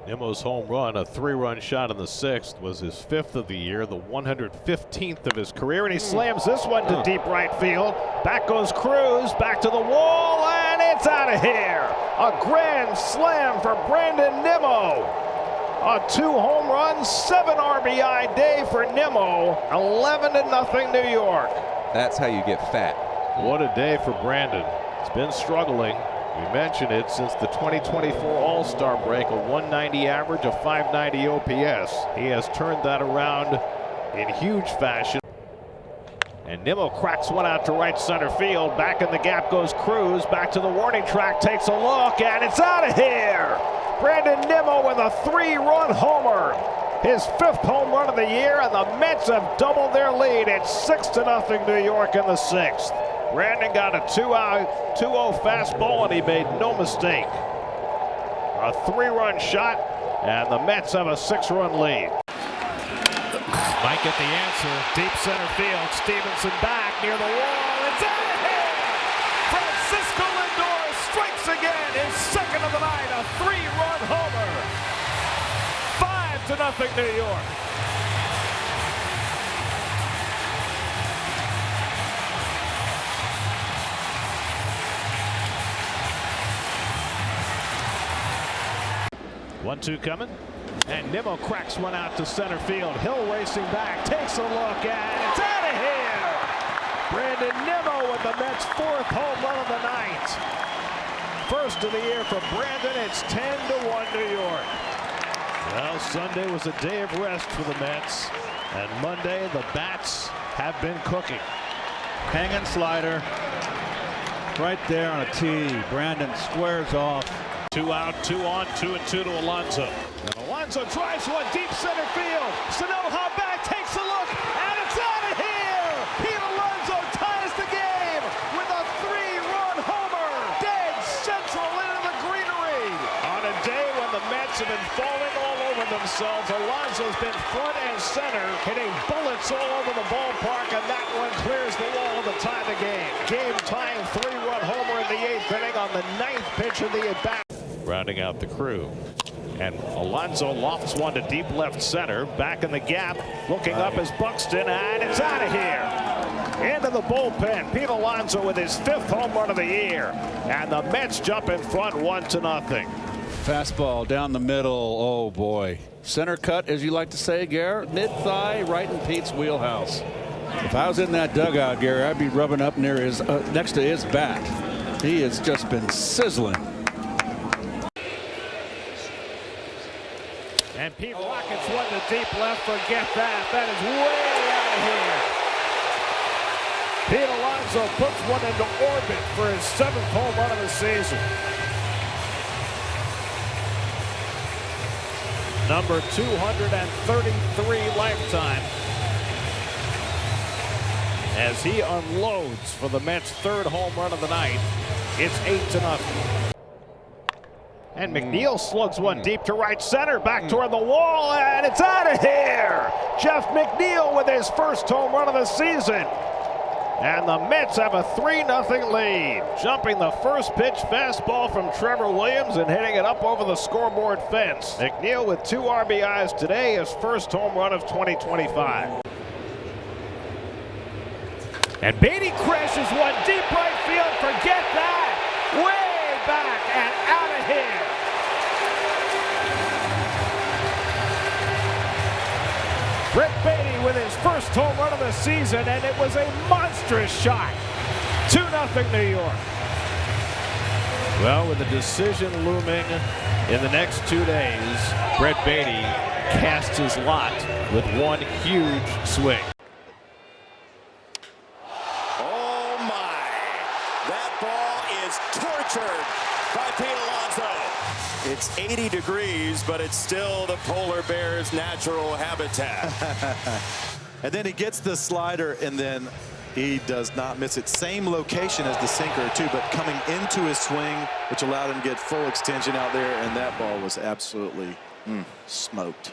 Nimmo's home run, a 3-run shot in the 6th, was his 5th of the year, the 115th of his career, and he slams this one to deep right field. Back goes Cruz, back to the wall, and it's out of here. A grand slam for Brandon Nimmo. A 2-home run, 7 RBI day for Nimmo. 11-0 New York. That's how you get fat. What a day for Brandon. He's been struggling. We mentioned it since the 2024 All-Star break, a 190 average, a 590 OPS. He has turned that around in huge fashion. And Nimmo cracks one out to right center field. Back in the gap goes Cruz. Back to the warning track, takes a look, and it's out of here. Brandon Nimmo with a 3-run homer. His 5th home run of the year, and the Mets have doubled their lead. It's 6-0 New York in the 6th. Brandon got a 2-0 fastball, and he made no mistake. A 3-run shot, and the Mets have a 6-run lead. Might get the answer. Deep center field. Stevenson back near the wall. It's out of here! Francisco Lindor strikes again. His 2nd of the night. A 3-run homer. 5-0 New York. One-two coming, and Nimmo cracks one out to center field. Hill racing back, takes a look, and it's out of here! Brandon Nimmo with the Mets' 4th home run of the night. 1st of the year for Brandon. It's 10-1 New York. Well, Sunday was a day of rest for the Mets, and Monday the bats have been cooking. Hanging slider right there on a tee. Brandon squares off. 2 out, 2 on, 2-2 to Alonso. And Alonso drives one deep center field. Sanoja back, takes a look, and it's out of here! Pete Alonso ties the game with a 3-run homer. Dead central into the greenery. On a day when the Mets have been falling all over themselves, Alonso's been front and center, hitting bullets all over the ballpark, and that one clears the wall to tie the game. Game-tying 3-run homer in the 8th inning on the 9th pitch of the at-bat. Rounding out the crew, and Alonso lofts one to deep left center. Back in the gap, looking up is Buxton, and it's out of here. Into the bullpen. Pete Alonso with his 5th home run of the year, and the Mets jump in front 1-0. Fastball down the middle. Oh boy, center cut, as you like to say, Gare. Mid-thigh, right in Pete's wheelhouse. If I was in that dugout, Gare, I'd be rubbing up near his next to his bat. He has just been sizzling. And Pete rockets one to deep left. Forget that. That is way out of here. Pete Alonso puts one into orbit for his 7th home run of the season. Number 233 lifetime. As he unloads for the Mets' 3rd home run of the night. It's 8-0. And McNeil slugs one deep to right center, back toward the wall, and it's out of here! Jeff McNeil with his 1st home run of the season. And the Mets have a 3-0 lead. Jumping the first pitch fastball from Trevor Williams and hitting it up over the scoreboard fence. McNeil with 2 RBIs today, his 1st home run of 2025. And Beatty crashes one deep right field. Forget that! Way back and out of here. Rick Beatty with his 1st home run of the season, and it was a monstrous shot. 2-0 New York. Well, with the decision looming in the next 2 days, Brett Beatty casts his lot with one huge swing. Oh my! That ball is tortured by Pete Alonso. It's 80 degrees, but it's still the polar bear's natural habitat. And then he gets the slider, and then he does not miss it. Same location as the sinker, too, but coming into his swing, which allowed him to get full extension out there, and that ball was absolutely smoked.